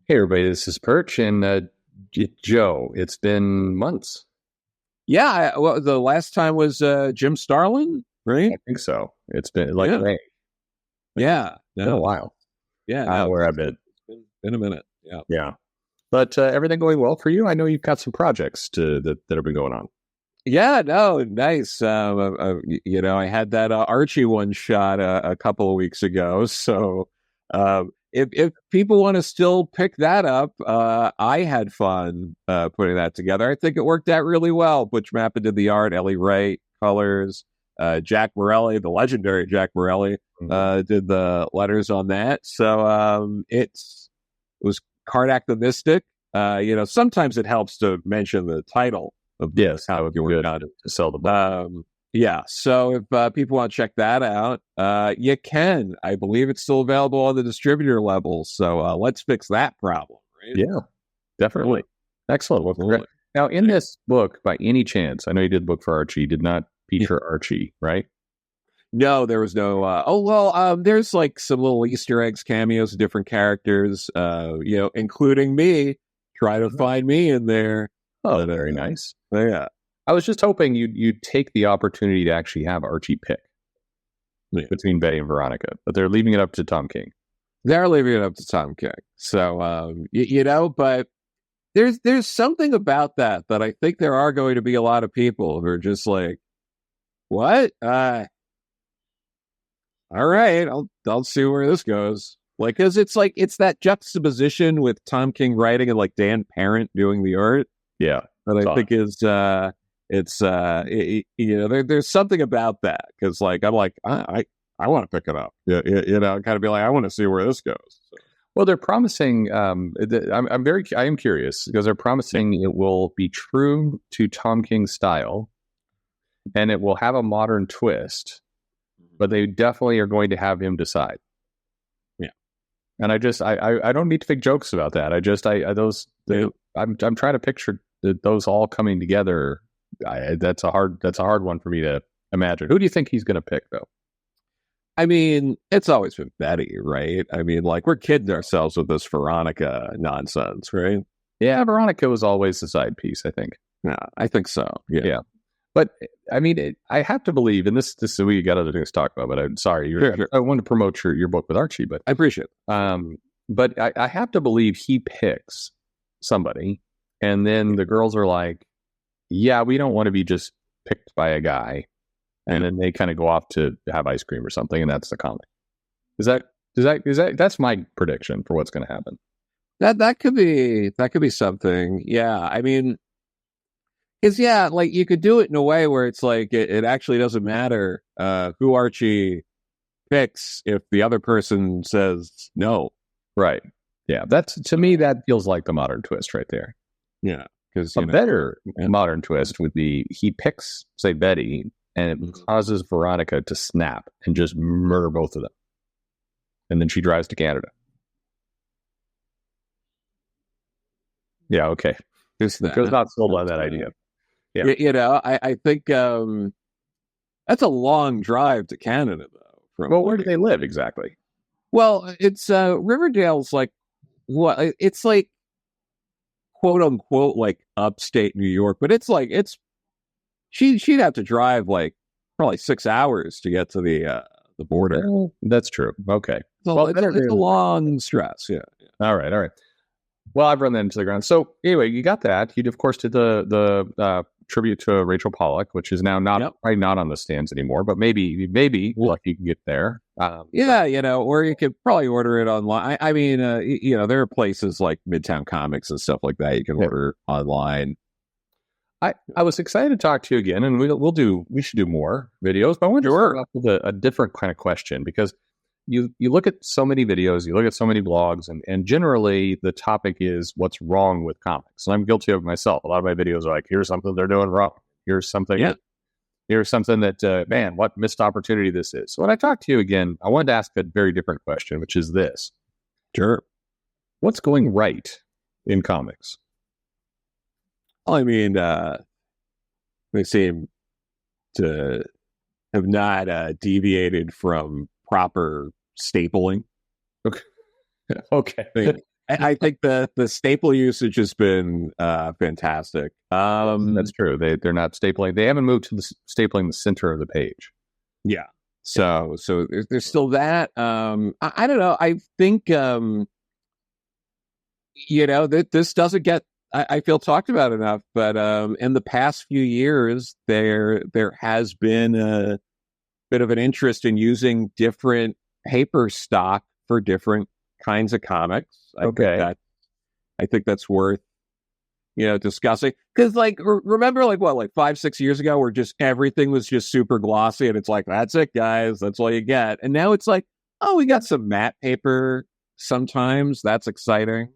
Hey everybody, this is Perch and Joe. It's been months. Yeah, well, the last time was Jim Starlin, right? I think so. It's been like Yeah, May. yeah, It's been a no, while. yeah, I don't know no, where I've it's been. been a minute. Yeah, Yeah, but everything going well for you? I know you've got some projects that have been going on. yeah, no, nice. I had that Archie one shot a couple of weeks ago. So, if people want to still pick that up, I had fun putting that together. I think it worked out really well. Butch Mappin did the art, Ellie Wright colors, Jack Morelli, the legendary Jack Morelli, did the letters on that. So, it was card activistic. Sometimes it helps to mention the title of the Yes, that comic would be you're working good on. to sell the book. Yeah, so if people want to check that out, you can. I believe it's still available on the distributor level. So let's fix that problem, right? Yeah, definitely. Excellent. Well, Absolutely. now, in this book, by any chance, I know you did the book for Archie. Did not feature Archie, right? No, there was no. There's like some little Easter eggs, cameos, of different characters. Including me. Try to find me in there. Oh, very nice. Yeah. I was just hoping you'd take the opportunity to actually have Archie pick between Betty and Veronica, but they're leaving it up to Tom King. They're leaving it up to Tom King. So, but there's something about that I think there are going to be a lot of people who are just like, what? All right, I'll see where this goes. Like, cause it's that juxtaposition with Tom King writing and like Dan Parent doing the art. Yeah. That I think is, there's something about that. Cause like, I'm like, I want to pick it up. Yeah. Kind of be like, I want to see where this goes. So. Well, they're promising. I am curious because they're promising it will be true to Tom King's style, and it will have a modern twist. But they definitely are going to have him decide. Yeah, and I don't need to make jokes about that. I'm trying to picture those all coming together. That's a hard one for me to imagine. Who do you think he's going to pick, though? I mean, it's always been Betty, right? I mean, like, we're kidding ourselves with this Veronica nonsense, right? Yeah, Veronica was always the side piece, I think. Yeah, I think so. Yeah. But I mean, I have to believe, and this we got other things to talk about. But I'm sorry, Sure. I want to promote your book with Archie, but I appreciate it. But I have to believe he picks somebody, and then the girls are like, "Yeah, we don't want to be just picked by a guy," and then they kind of go off to have ice cream or something, and that's the comic. That's my prediction for what's going to happen. That could be something. Yeah, I mean. Like you could do it in a way where it's like it actually doesn't matter who Archie picks if the other person says no. Right. Yeah. To me, that feels like the modern twist right there. Yeah. Because a better modern twist would be he picks, say, Betty, and it causes Veronica to snap and just murder both of them. And then she drives to Canada. Yeah. Okay. Just that. Goes not sold on that idea. Yeah. I think that's a long drive to Canada, though. Well, where do they live exactly? Well, it's Riverdale's like what? It's like quote unquote like upstate New York, but it's like she'd have to drive like probably 6 hours to get to the border. Well, that's true. Okay. So it's a long stress. Yeah. All right. Well, I've run that into the ground. So anyway, you got that. You of course did the tribute to Rachel Pollack, which is now probably not on the stands anymore, but maybe you can get there. Or you could probably order it online. I mean, there are places like Midtown Comics and stuff like that you can order online. I was excited to talk to you again, and we should do more videos. But I want to start off with a different kind of question, because you look at so many videos, you look at so many blogs, and generally the topic is what's wrong with comics. And I'm guilty of it myself. A lot of my videos are like, here's something they're doing wrong. Here's something that, man, what missed opportunity this is. So when I talk to you again, I wanted to ask a very different question, which is this. Sure. What's going right in comics? I mean, they seem to have not deviated from proper stapling. Okay. Kind I think the staple usage has been fantastic. That's true. They're not stapling. They haven't moved to stapling the center of the page. Yeah. So there's still that. I don't know. I think this doesn't get I feel talked about enough, but in the past few years there has been a bit of an interest in using different paper stock for different kinds of comics. I think that's worth discussing, because remember like 5-6 years ago where just everything was just super glossy and it's like, that's it guys, that's all you get. And now it's like, oh, we got some matte paper sometimes. That's exciting.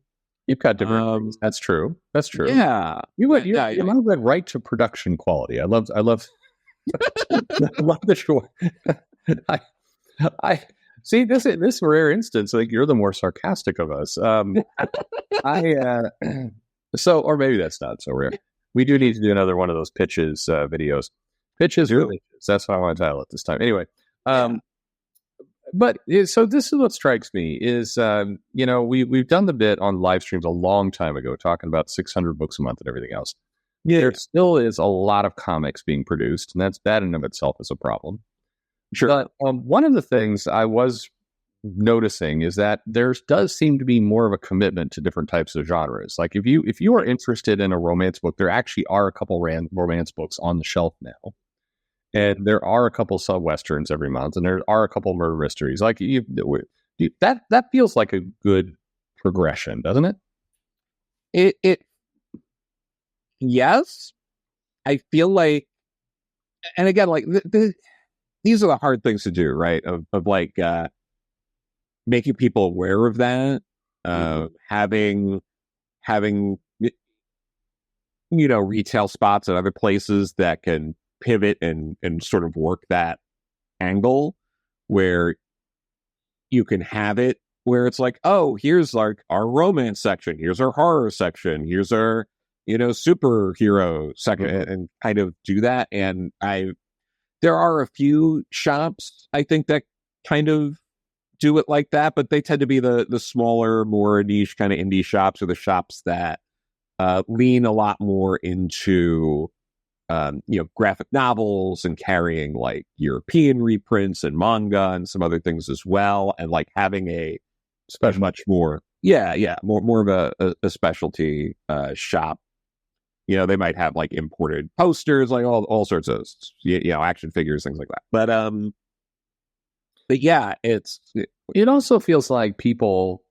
You've got different things. That's true. Yeah. You went right to production quality. I love I love the short. I see this rare instance. I think you're the more sarcastic of us. So, or maybe that's not so rare. We do need to do another one of those pitches videos. Pitches, really. That's what I want to title it this time. Anyway, but so this is what strikes me is, we've done the bit on live streams a long time ago, talking about 600 books a month and everything else. Yeah. There still is a lot of comics being produced, and that in and of itself is a problem. Sure. But one of the things I was noticing is that there does seem to be more of a commitment to different types of genres. Like if you are interested in a romance book, there actually are a couple romance books on the shelf now, and there are a couple sub-westerns every month, and there are a couple murder mysteries. Like that feels like a good progression, doesn't it? It yes, I feel like, and again, like these are the hard things to do, right? Of like making people aware of that, having retail spots at other places that can pivot and sort of work that angle where you can have it where it's like, oh, here's like our romance section, here's our horror section, here's our superhero section, and kind of do that. And there are a few shops I think that kind of do it like that, but they tend to be the smaller, more niche kind of indie shops, or the shops that lean a lot more into graphic novels and carrying like European reprints and manga and some other things as well, and like having a much more more of a specialty shop. They might have like imported posters, like all sorts of action figures, things like that. But yeah, it also feels like people,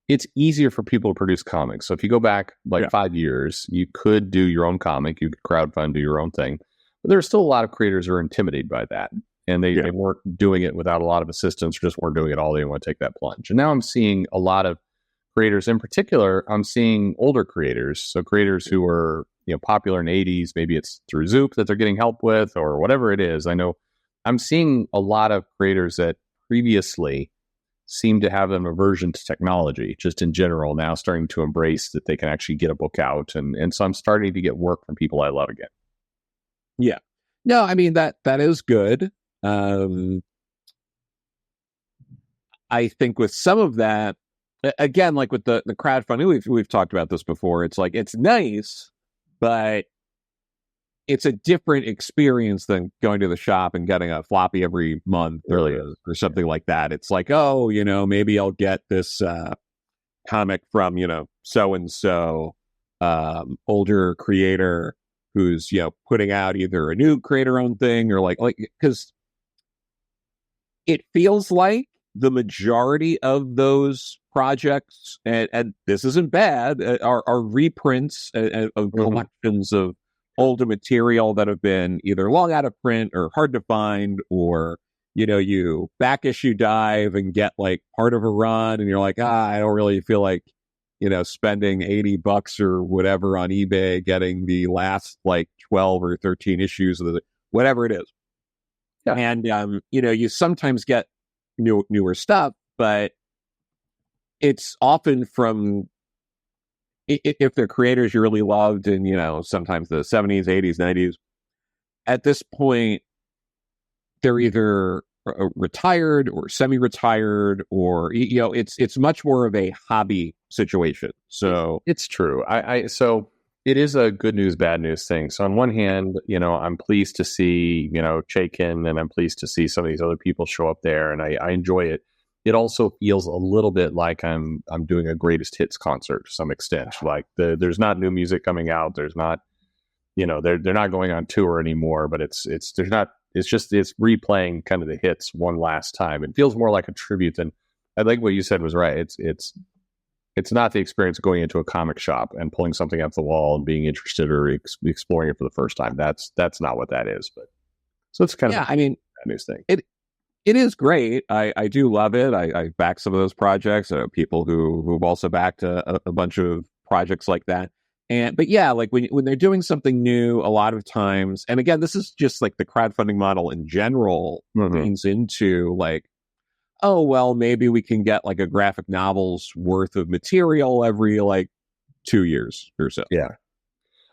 it's easier for people to produce comics. So if you go back 5 years, you could do your own comic, you could crowdfund, do your own thing. But there's still a lot of creators who are intimidated by that. And they weren't doing it without a lot of assistance, or just weren't doing it all. They didn't want to take that plunge. And now I'm seeing a lot of creators, in particular, I'm seeing older creators. So creators who were popular in the 80s, maybe it's through Zoop that they're getting help with, or whatever it is. I know I'm seeing a lot of creators that previously seemed to have an aversion to technology, just in general, now starting to embrace that they can actually get a book out. And so I'm starting to get work from people I love again. Yeah. No, I mean, that is good. I think with some of that, again, like with the crowdfunding, we've talked about this before. It's like, it's nice, but it's a different experience than going to the shop and getting a floppy every month or something like that. It's like, oh, maybe I'll get this comic from, so-and-so older creator who's, putting out either a new creator-owned thing or like, because it feels like the majority of those projects, and this isn't bad, are reprints of collections of older material that have been either long out of print or hard to find, or you back issue dive and get like part of a run and you're like, I don't really feel like spending $80 or whatever on eBay getting the last like 12 or 13 issues of whatever it is. Yeah. And you sometimes get newer stuff, but it's often from, if they're creators you really loved in, sometimes the 70s, 80s, 90s, at this point, they're either retired or semi-retired, or it's much more of a hobby situation. So it's true. So it is a good news, bad news thing. So on one hand, I'm pleased to see, Chaikin, and I'm pleased to see some of these other people show up there, and I enjoy it. It also feels a little bit like I'm doing a greatest hits concert to some extent. Like there's not new music coming out. There's not, they're not going on tour anymore, but it's replaying kind of the hits one last time. It feels more like a tribute than, I think what you said was right. It's not the experience of going into a comic shop and pulling something off the wall and being interested or exploring it for the first time. That's not what that is. But so it's kind of a news thing. It is great. I do love it. I back some of those projects. People who've also backed a bunch of projects like that. But yeah, like when they're doing something new, a lot of times, and again, this is just like the crowdfunding model in general leans into like, oh, well, maybe we can get like a graphic novel's worth of material every like 2 years or so. Yeah.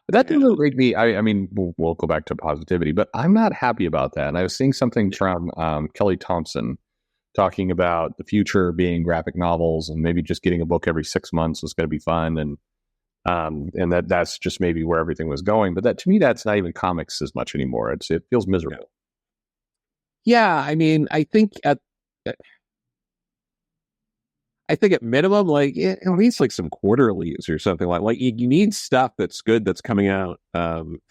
But that doesn't make me, I mean, we'll go back to positivity, but I'm not happy about that. And I was seeing something from Kelly Thompson talking about the future being graphic novels, and maybe just getting a book every 6 months was going to be fun. And that's just maybe where everything was going. But that, to me, that's not even comics as much anymore. It feels miserable. Yeah. I mean, I think at minimum, like at least like some quarterlies or something like you need stuff that's good, that's coming out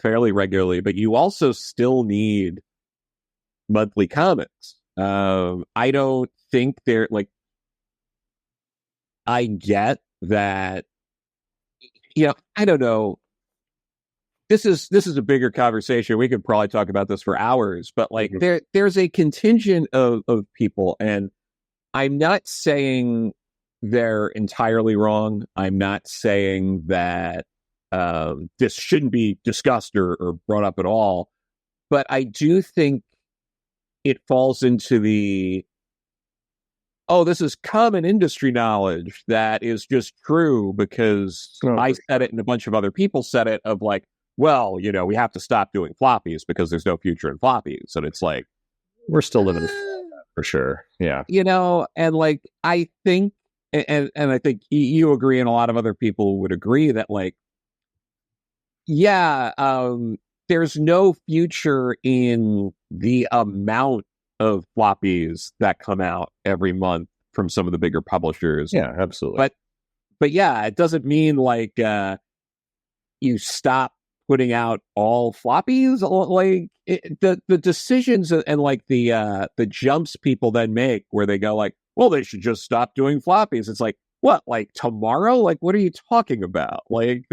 fairly regularly, but you also still need monthly comics. I don't think they're like, I get that, I don't know. This is a bigger conversation. We could probably talk about this for hours, but like there's a contingent of people, and I'm not saying they're entirely wrong. I'm not saying that this shouldn't be discussed or brought up at all, but I do think it falls into the, oh, this is common industry knowledge that is just true because I said it and a bunch of other people said it, of like, well, we have to stop doing floppies because there's no future in floppies. And it's like, we're still living for sure. Yeah. And like, I think, and I think you agree, and a lot of other people would agree that like, there's no future in the amount of floppies that come out every month from some of the bigger publishers. Yeah, absolutely. But yeah, it doesn't mean like you stop putting out all floppies. Like the decisions and like the jumps people then make, where they go like, well, they should just stop doing floppies. It's like, what, like tomorrow? Like, what are you talking about? Like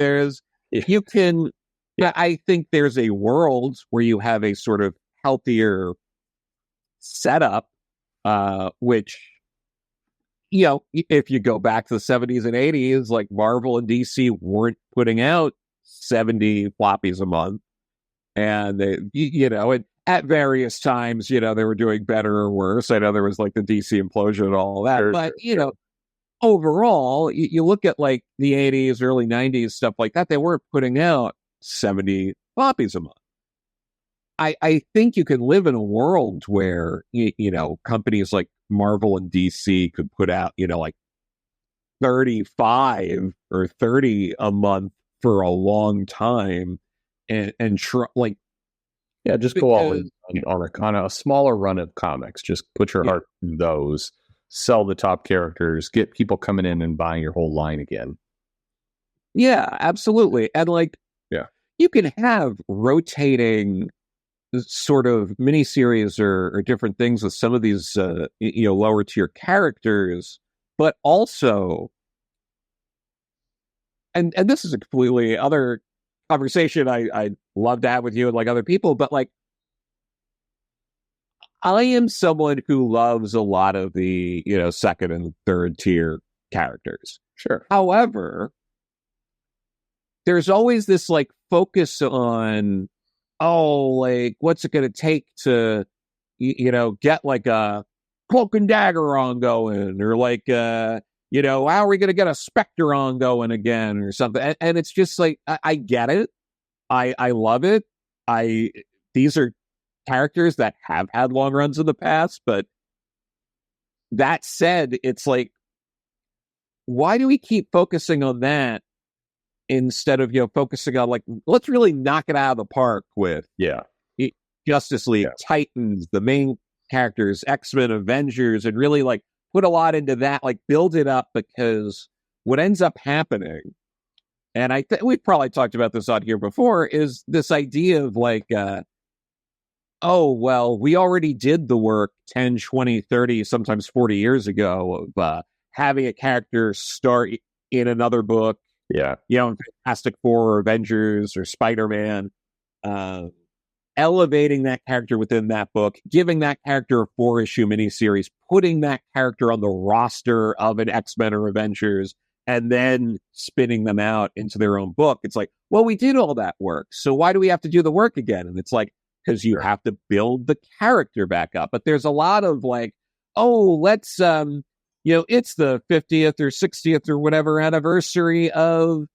you can, I think there's a world where you have a sort of healthier setup, which, if you go back to the 70s and 80s, like Marvel and DC weren't putting out 70 floppies a month. And they, and at various times, they were doing better or worse. I know there was like the DC implosion and all that, but overall, you look at like the 80s, early 90s, stuff like that, they weren't putting out 70 floppies a month. I think you can live in a world where, companies like Marvel and DC could put out, like 35 or 30 a month for a long time and like, yeah, just go all in on a smaller run of comics. Just put your heart in those, sell the top characters, get people coming in and buying your whole line again. Yeah, absolutely. And like, you can have rotating sort of miniseries or different things with some of these, lower tier characters, but also, and this is a completely other conversation I'd love to have with you and like other people, but like, I am someone who loves a lot of the, second and third tier characters. Sure. However, there's always this like focus on, like, what's it going to take to, get like a Cloak and Dagger ongoing, or like, how are we going to get a Spectre ongoing again or something? And it's just like, I get it. I love it. These are characters that have had long runs in the past. But that said, it's like, why do we keep focusing on that instead of, focusing on, like, let's really knock it out of the park with Justice League, Titans, the main characters, X-Men, Avengers, and really, like, put a lot into that, like, build it up, because what ends up happening, and we've probably talked about this on here before, is this idea of, like, oh, well, we already did the work 10, 20, 30, sometimes 40 years ago of having a character start in another book, in Fantastic Four or Avengers or Spider-Man, elevating that character within that book, giving that character a 4-issue miniseries, putting that character on the roster of an X-Men or Avengers, and then spinning them out into their own book. It's like, well, we did all that work, so why do we have to do the work again? And it's like, because you have to build the character back up. But there's a lot of, like, oh, let's, it's the 50th or 60th or whatever anniversary of,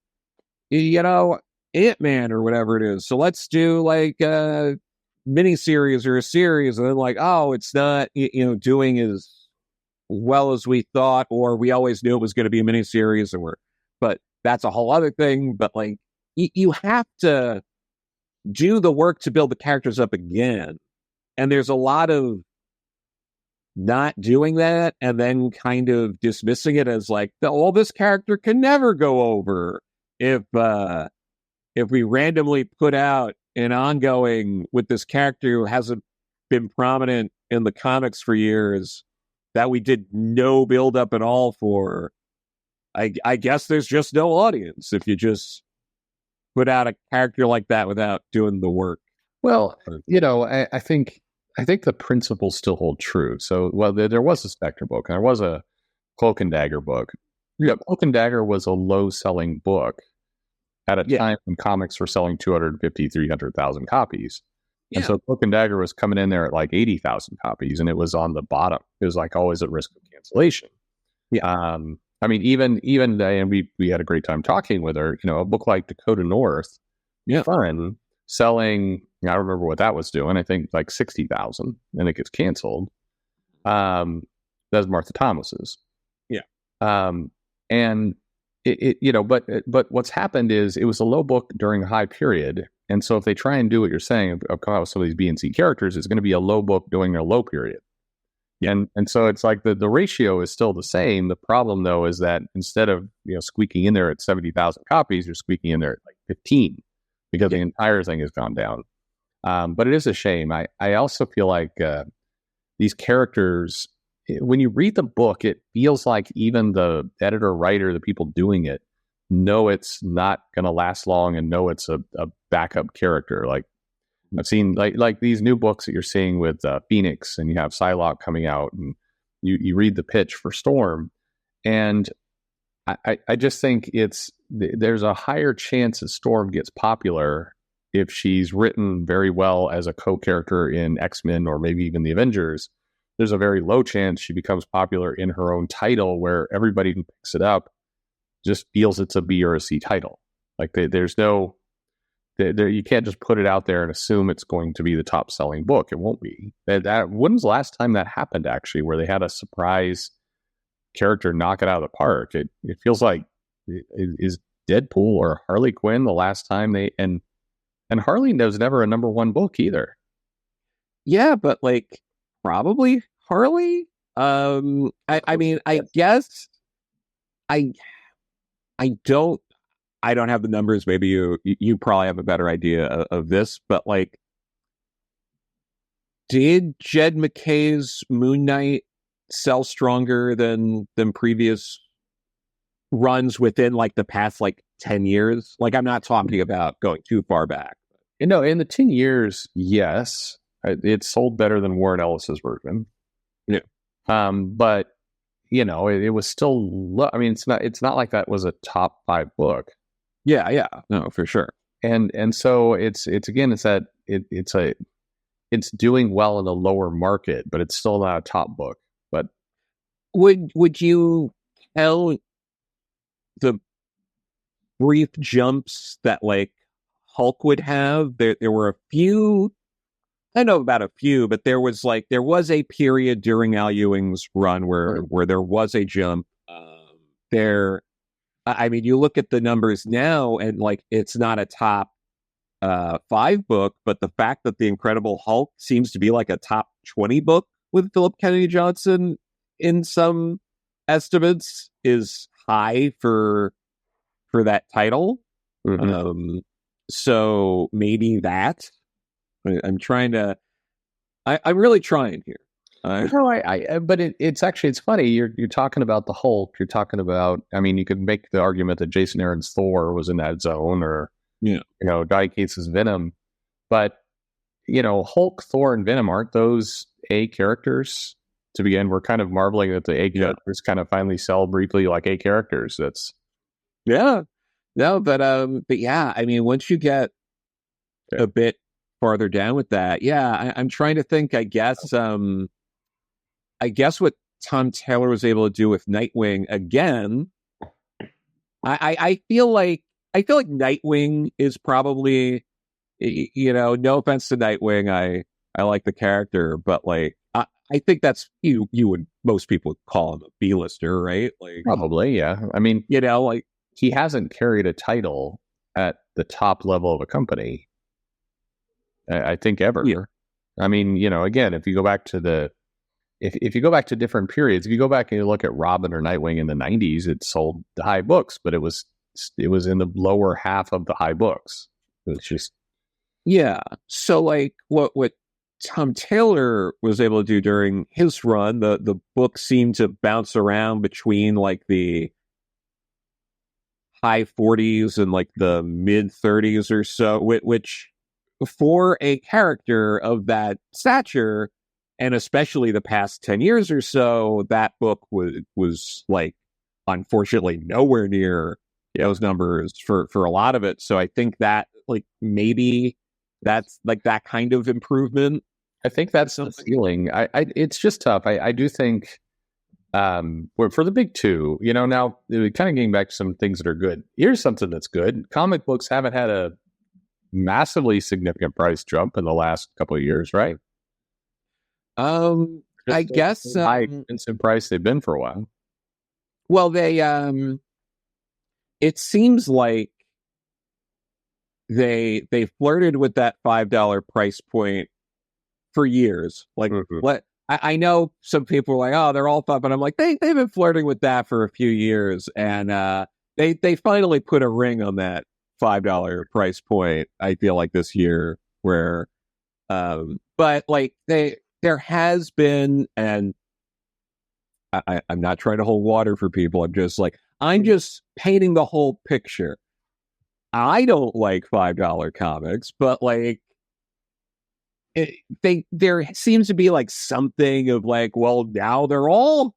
Ant-Man or whatever it is. So let's do, like, a miniseries or a series. And then, like, oh, it's not, doing as well as we thought, or we always knew it was going to be a miniseries, but that's a whole other thing. But, like, you have to do the work to build the characters up again. And there's a lot of not doing that and then kind of dismissing it as, like, this character can never go over if we randomly put out an ongoing with this character who hasn't been prominent in the comics for years, that we did no build up at all for. I guess there's just no audience if you just put out a character like that without doing the work. Well, I think the principles still hold true. So, there was a Spectre book, and there was a Cloak and Dagger book. Yeah, Cloak and Dagger was a low-selling book at a time when comics were selling 250, 300,000 copies. And so Cloak and Dagger was coming in there at like 80,000 copies, and it was on the bottom. It was, like, always at risk of cancellation. I mean, even and we had a great time talking with her. A book like Dakota North, fun, selling. I don't remember what that was doing. I think like 60,000, and it gets canceled. That's Martha Thomas's. And but what's happened is it was a low book during a high period, and so if they try and do what you're saying, of come out with some of these B and C characters, it's going to be a low book during their low period. And so it's like the ratio is still the same. The problem, though, is that instead of squeaking in there at 70,000 copies, you're squeaking in there at like 15 because the entire thing has gone down. But it is a shame. I also feel like these characters, when you read the book, it feels like even the editor, writer, the people doing it know it's not going to last long and know it's a backup character. Like, I've seen like these new books that you're seeing with Phoenix, and you have Psylocke coming out, and you read the pitch for Storm, and I just think there's a higher chance that Storm gets popular if she's written very well as a co-character in X-Men or maybe even the Avengers. There's a very low chance she becomes popular in her own title, where everybody who picks it up just feels it's a B or a C title. Like there's no. You can't just put it out there and assume it's going to be the top selling book. It won't be. When's the last time that happened, actually, where they had a surprise character knock it out of the park? It feels like, is Deadpool or Harley Quinn the last time they and Harley was never a number one book either. Yeah, but like probably Harley. I mean, I guess I don't have the numbers. Maybe you probably have a better idea of this, but like, did Jed McKay's Moon Knight sell stronger than previous runs within like the past like 10 years? Like, I'm not talking about going too far back. In the 10 years, yes, it sold better than Warren Ellis's version. Yeah. But it was still. I mean, it's not like that was a top 5 book. Yeah, no, for sure. And so it's doing well in a lower market, but it's still not a top book. But would you tell the brief jumps that like Hulk would have? There were a few I know about a few, but there was a period during Al Ewing's run where there was a jump. There, I mean, you look at the numbers now, and like it's not a top 5 book, but the fact that the Incredible Hulk seems to be like a top 20 book with Philip Kennedy Johnson in some estimates is high for that title. Mm-hmm. So maybe that. I'm trying to. I'm really trying here. No, but it's funny. You're talking about the Hulk. You're talking about. I mean, you could make the argument that Jason Aaron's Thor was in that zone, or Guy Case's Venom, but Hulk, Thor, and Venom aren't those A characters to begin? We're kind of marveling that the A characters kind of finally sell briefly like A characters. That's no, but yeah, I mean, once you get a bit farther down with that, I'm trying to think. I guess what Tom Taylor was able to do with Nightwing again. I feel like Nightwing is probably, no offense to Nightwing, I like the character, but like I think that's you would most people would call him a B-lister, right? Like probably, yeah. I mean, like he hasn't carried a title at the top level of a company, I think, ever. Yeah. I mean, again, if you go back to if you go back to different periods, if you go back and you look at Robin or Nightwing in the 90s, it sold the high books, but it was in the lower half of the high books. It's just so like what Tom Taylor was able to do during his run, the book seemed to bounce around between like the high 40s and like the mid 30s or so, which for a character of that stature, and especially the past 10 years or so, that book was like unfortunately nowhere near those numbers for a lot of it. So I think that like maybe that's like that kind of improvement. I think that's the feeling. It's just tough. I do think for the big two, now kind of getting back to some things that are good. Here's something that's good. Comic books haven't had a massively significant price jump in the last couple of years, right? I guess high expensive price they've been for a while. Well, they it seems like they flirted with that $5 price point for years. Like what I know some people are like, oh, they're all fun, but I'm like, they've been flirting with that for a few years, and they finally put a ring on that $5 price point. I feel like this year, where but like there has been, and I'm not trying to hold water for people. I'm just painting the whole picture. I don't like $5 comics, but like there seems to be like something of like, well, now they're all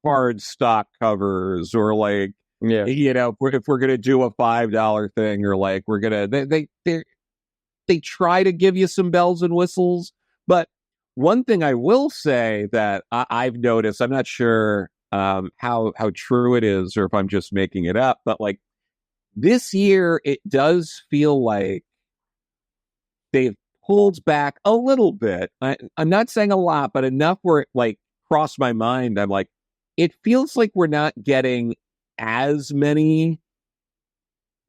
cardstock covers, or like, if we're gonna do a $5 thing, or like we're gonna they try to give you some bells and whistles. But one thing I will say that I've noticed, I'm not sure how true it is, or if I'm just making it up, but like this year, it does feel like they've pulled back a little bit. I'm not saying a lot, but enough where it like crossed my mind. I'm like, it feels like we're not getting as many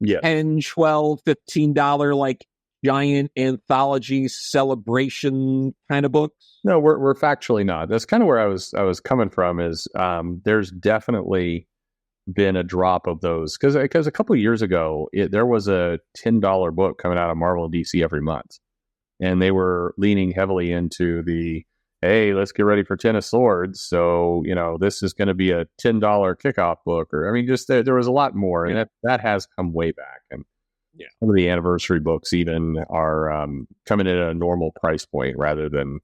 $10, $12, $15 like giant anthology celebration kind of books. No, we're factually not. That's kind of where I was coming from. Is there's definitely been a drop of those, because a couple of years ago there was a $10 book coming out of Marvel and DC every month, and they were leaning heavily into the, hey, let's get ready for Ten of Swords, so this is going to be a $10 kickoff book, or I mean, just there was a lot more, and that has come way back, and some of the anniversary books even are coming in at a normal price point rather than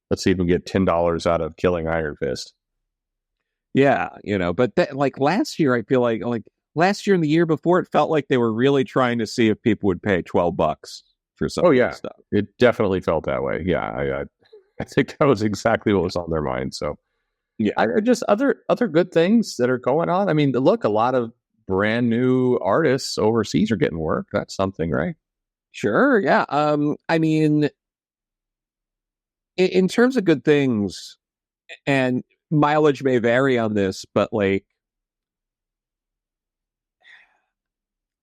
let's see if we can get $10 out of Killing Iron Fist. Yeah, but like last year, I feel like last year and the year before, it felt like they were really trying to see if people would pay $12 for some stuff. It definitely felt that way. Yeah, I think that was exactly what was on their mind. So, just other good things that are going on. I mean, look, a lot of brand new artists overseas are getting work. That's something, right? Sure. Yeah. I mean, in terms of good things, and mileage may vary on this, but like,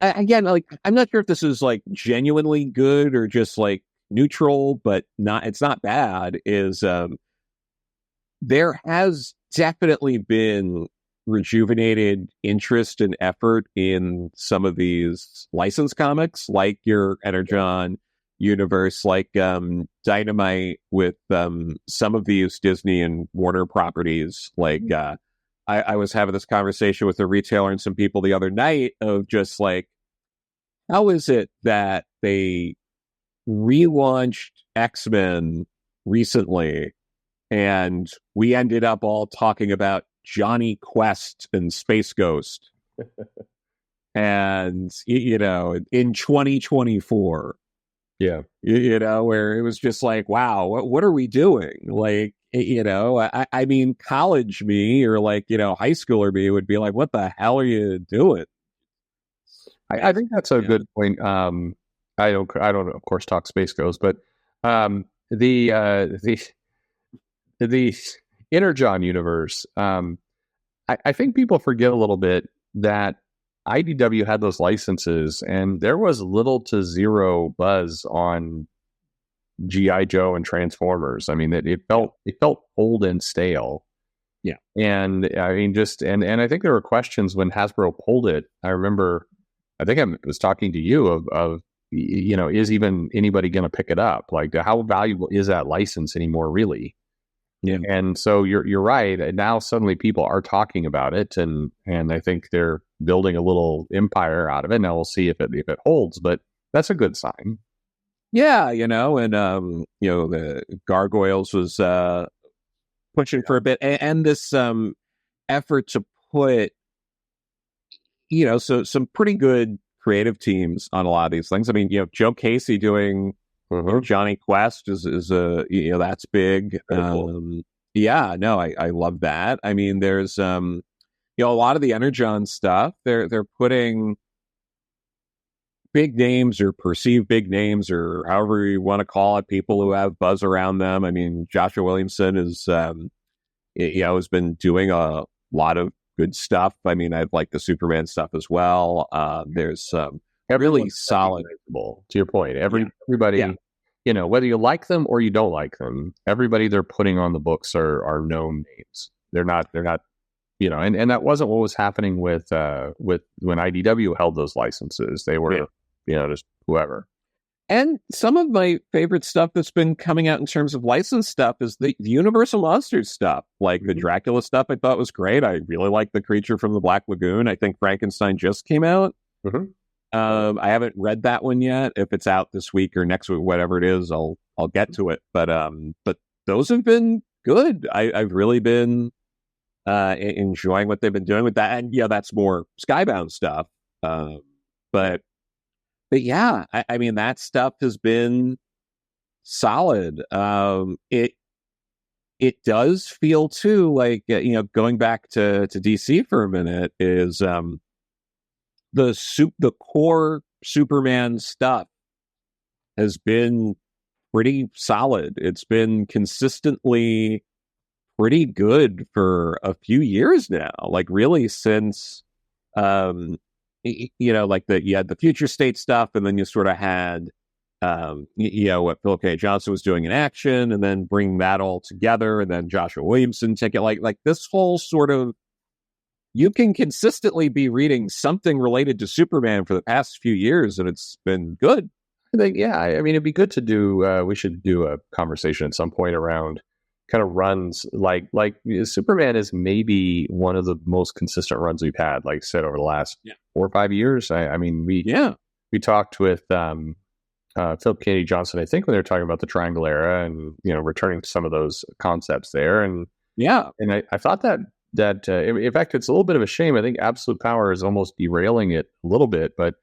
again, like, I'm not sure if this is like genuinely good or just like neutral, but it's not bad. Is there has definitely been rejuvenated interest and effort in some of these licensed comics, like your Energon universe, like Dynamite, with some of these Disney and Warner properties. Like, I was having this conversation with a retailer and some people the other night of just like, how is it that they relaunched X-Men recently and we ended up all talking about Johnny Quest and Space Ghost and, in 2024, where it was just like, wow, what are we doing? Like, I mean, college me or like, high schooler me would be like, what the hell are you doing? I think that's a good point. I don't, of course, talk Space Ghost, but the Energon universe. I think people forget a little bit that IDW had those licenses, and there was little to zero buzz on GI Joe and Transformers. I mean, it felt old and stale. Yeah, and I mean, and I think there were questions when Hasbro pulled it. I remember, I think I was talking to you of is even anybody going to pick it up? Like, how valuable is that license anymore, really? Yeah. And so you're right. And now suddenly people are talking about it, and I think they're building a little empire out of it. Now we'll see if it holds, but that's a good sign. Yeah, and the Gargoyles was pushing for a bit, and this effort to put so some pretty good creative teams on a lot of these things. I mean, Joe Casey doing Johnny Quest is a that's big. Cool. Yeah, no, I love that. I mean, there's a lot of the Energon stuff. They're putting big names or perceived big names or however you want to call it, people who have buzz around them. I mean, Joshua Williamson is has been doing a lot of good stuff. I mean, I've liked the Superman stuff as well. There's really solid. To your point, everybody, whether you like them or you don't like them, everybody they're putting on the books are known names. They're not, and that wasn't what was happening with when IDW held those licenses. They were, just whoever. And some of my favorite stuff that's been coming out in terms of licensed stuff is the Universal Monsters stuff, like the Dracula stuff. I thought was great. I really like the Creature from the Black Lagoon. I think Frankenstein just came out. I haven't read that one yet. If it's out this week or next week, whatever it is, I'll get to it. But those have been good. I've really been enjoying what they've been doing with that. And that's more Skybound stuff. But yeah, I mean, that stuff has been solid. It does feel too like, going back to DC for a minute, is the core Superman stuff has been pretty solid. It's been consistently pretty good for a few years now, like really since like you had the Future State stuff, and then you sort of had what Philip K. Johnson was doing in action, and then bring that all together, and then Joshua Williamson take it, like this whole sort of, you can consistently be reading something related to Superman for the past few years, and it's been good. I think, I mean, it'd be good to do, we should do a conversation at some point around kind of runs, like Superman is maybe one of the most consistent runs we've had, like I said, over the last 4 or 5 years. I mean, we talked with Philip K. Johnson, I think, when they were talking about the Triangle Era and, returning to some of those concepts there. And I thought that in fact, it's a little bit of a shame. I think Absolute Power is almost derailing it a little bit, but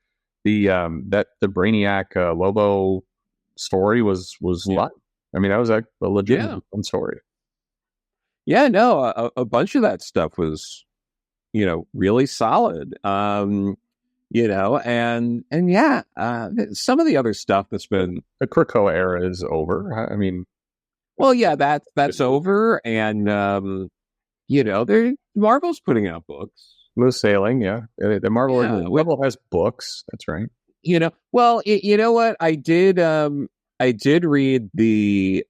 the Brainiac Lobo story was fun. I mean, that was a legitimate fun story. Yeah, no, a bunch of that stuff was, really solid. And some of the other stuff that's been, the Krakoa era is over. I mean, Well, yeah, that's over, and Marvel's putting out books. Smooth sailing, yeah. The Marvel has books. That's right. Well, you know what? I did read the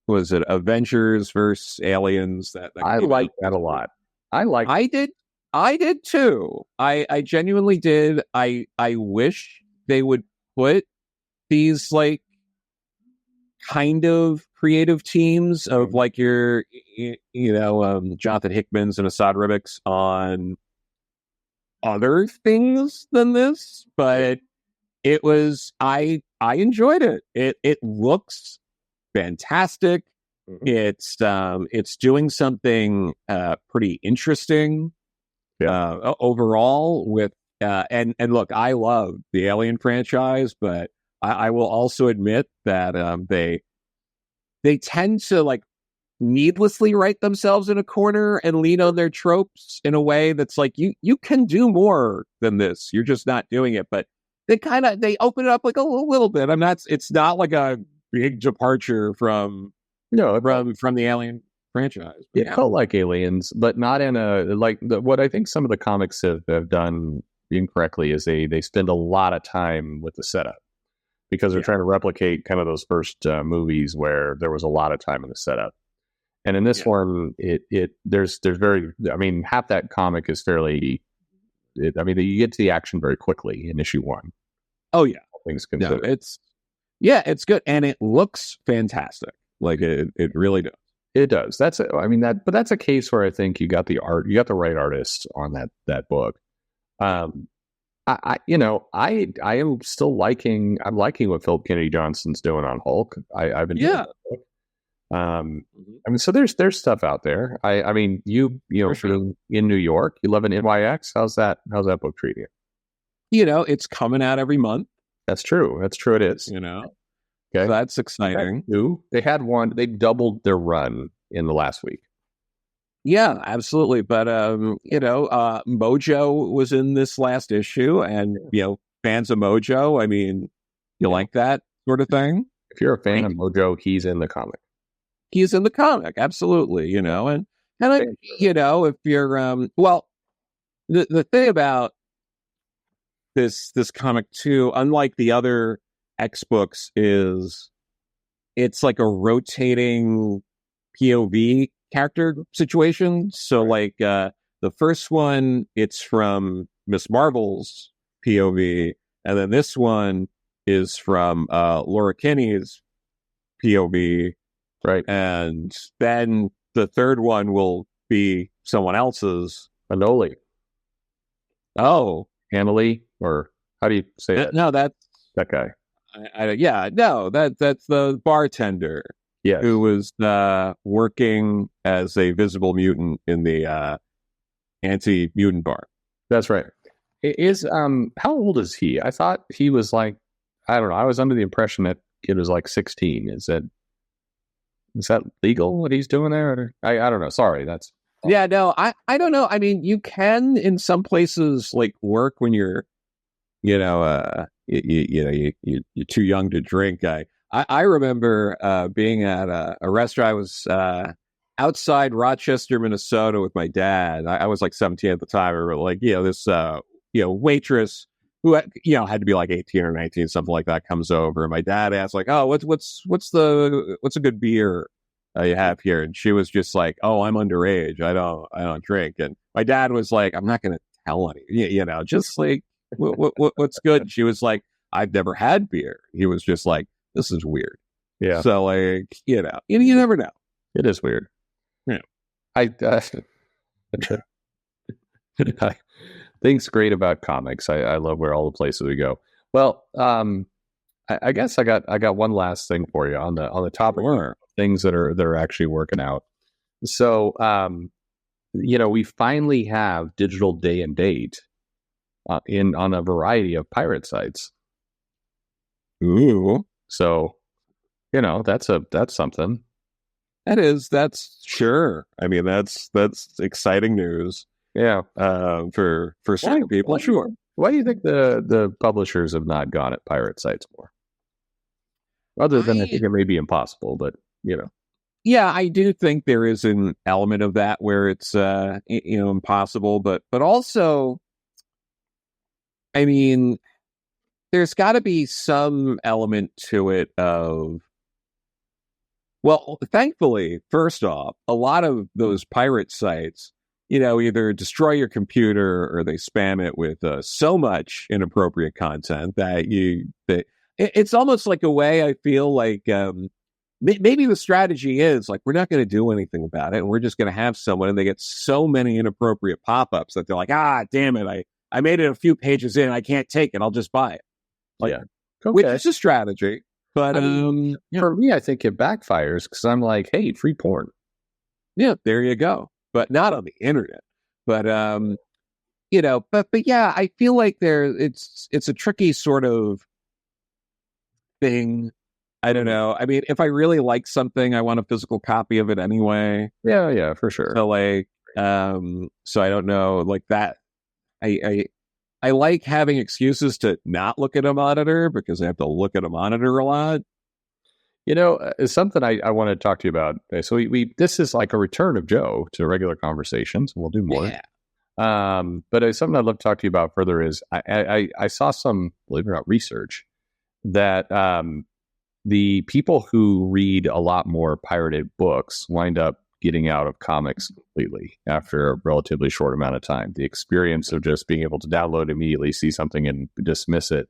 was it Avengers versus Aliens? That I like that a lot. I did too. I genuinely did. I wish they would put these like kind of creative teams of like your Jonathan Hickmans and Assad Ribics on other things than this, but it was I enjoyed it. It looks fantastic. It's doing something pretty interesting overall with and look, I love the Alien franchise, but I will also admit that they tend to like needlessly write themselves in a corner and lean on their tropes in a way that's like you can do more than this. You're just not doing it. But they open it up like a little bit. It's not like a big departure from the Alien franchise. It felt like Aliens, but not in a like what I think some of the comics have done incorrectly is they spend a lot of time with the setup because they're trying to replicate kind of those first movies where there was a lot of time in the setup. And in this one, there's very, I mean, half that comic is fairly, you get to the action very quickly in issue 1. Oh yeah, things considered. No, it's good, and it looks fantastic. Like it really does. It does. But that's a case where I think you got the right artist on that book. I am still liking what Philip Kennedy Johnson's doing on Hulk. I've been so there's stuff out there. You in New York, you live in NYX. How's that book treating you? It's coming out every month. That's true. It is. Okay, so that's exciting. They had one. They doubled their run in the last week. Yeah, absolutely. But Mojo was in this last issue, and fans of Mojo. I mean, you like that sort of thing. If you're a fan of Mojo, he's in the comic. He's in the comic, absolutely. And if you're the thing about this comic too, unlike the other X books, is it's like a rotating POV character situation. So the first one, it's from Miss Marvel's POV, and then this one is from Laura Kinney's POV, right? And then the third one will be someone else's. Anoli. Oh, Annalie, or how do you say that? No, that's that guy. That's the bartender. Yes. Who was working as a visible mutant in the anti-mutant bar. That's right. How old is he? I thought he was like, I don't know. I was under the impression that kid was like 16. Is that legal what he's doing there? I don't know. Sorry, that's yeah. No, I don't know. I mean, you can in some places like work when you're, you're too young to drink. I remember being at a restaurant. I was outside Rochester, Minnesota with my dad. I was like 17 at the time. I remember this waitress who had to be like 18 or 19, something like that, comes over. And my dad asked like, "Oh, what's a good beer you have here?" And she was just like, "Oh, I'm underage. I don't drink." And my dad was like, "I'm not going to tell any, just like what's good." And she was like, "I've never had beer." He was just like, "This is weird." Yeah. So like, you never know. It is weird. Yeah. Things great about comics. I love where all the places we go. Well, I guess I got one last thing for you on the topic of things that are actually working out. So, we finally have digital day and date on a variety of pirate sites. Ooh. So, that's something. That's sure. I mean, that's exciting news. Yeah. For certain people, sure. Why do you think the publishers have not gone at pirate sites more? Other than I think it may be impossible, but Yeah, I do think there is an element of that where it's impossible, but also, I mean, there's got to be some element to it of, well, thankfully, first off, a lot of those pirate sites, either destroy your computer or they spam it with so much inappropriate content that it's almost like a way I feel like maybe the strategy is like, we're not going to do anything about it, and we're just going to have someone, and they get so many inappropriate pop-ups that they're like, damn it, I made it a few pages in, I can't take it, I'll just buy it. Okay. Which is a strategy. But for me, I think it backfires because I'm like, hey, free porn. Yeah, there you go. But not on the internet. But but yeah, I feel like it's a tricky sort of thing. I don't know. I mean, if I really like something, I want a physical copy of it anyway. Yeah, for sure. So so I don't know, like that. I like having excuses to not look at a monitor because I have to look at a monitor a lot. It's something I want to talk to you about. Okay, so we this is like a return of Joe to regular conversations. We'll do more. Yeah. But something I'd love to talk to you about further is I saw some, believe it or not, research that the people who read a lot more pirated books wind up getting out of comics completely after a relatively short amount of time. The experience of just being able to download immediately, see something and dismiss it,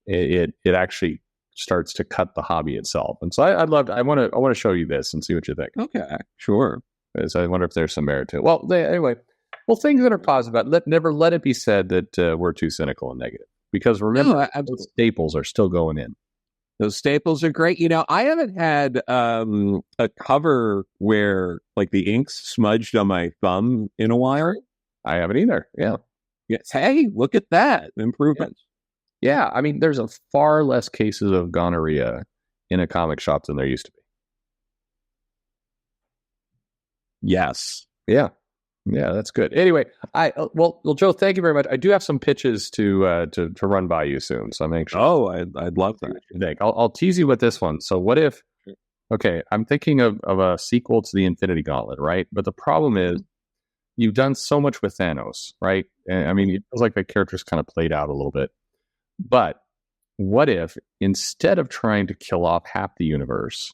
it actually starts to cut the hobby itself. And so I want to show you this and see what you think. Okay, sure. So I wonder if there's some merit to it. Well, anyway, things that are positive. Never let it be said that we're too cynical and negative, because remember, those staples are still going in. Those staples are great. I haven't had a cover where like the ink's smudged on my thumb in a while. I haven't either. Yeah. Yes. Hey, look at that improvement. Yeah. I mean, there's a far less cases of gonorrhea in a comic shop than there used to be. Yes. Yeah. Yeah, that's good. Anyway, well, Joe, thank you very much. I do have some pitches to run by you soon, so I'm anxious. Oh, I'd love that. I'll tease you with this one. So, what if? Okay, I'm thinking of a sequel to the Infinity Gauntlet, right? But the problem is, you've done so much with Thanos, right? And, I mean, it feels like the character's kind of played out a little bit. But what if instead of trying to kill off half the universe,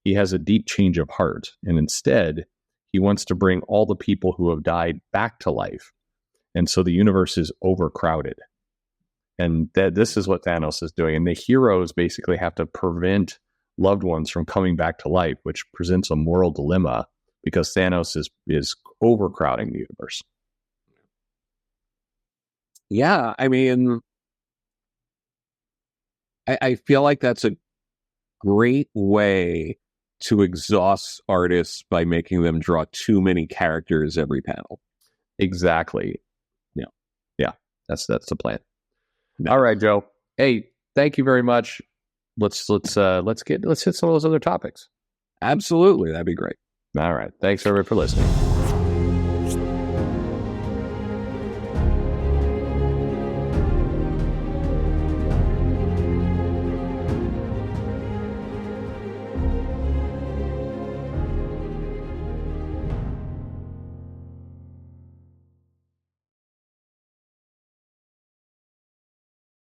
he has a deep change of heart, and instead he wants to bring all the people who have died back to life. And so the universe is overcrowded. And this is what Thanos is doing. And the heroes basically have to prevent loved ones from coming back to life, which presents a moral dilemma because Thanos is overcrowding the universe. Yeah, I mean, I feel like that's a great way to exhaust artists by making them draw too many characters every panel. Exactly. Yeah. That's the plan. Nice. All right, Joe. Hey, thank you very much. Let's hit some of those other topics. Absolutely, that'd be great. All right. Thanks everybody for listening.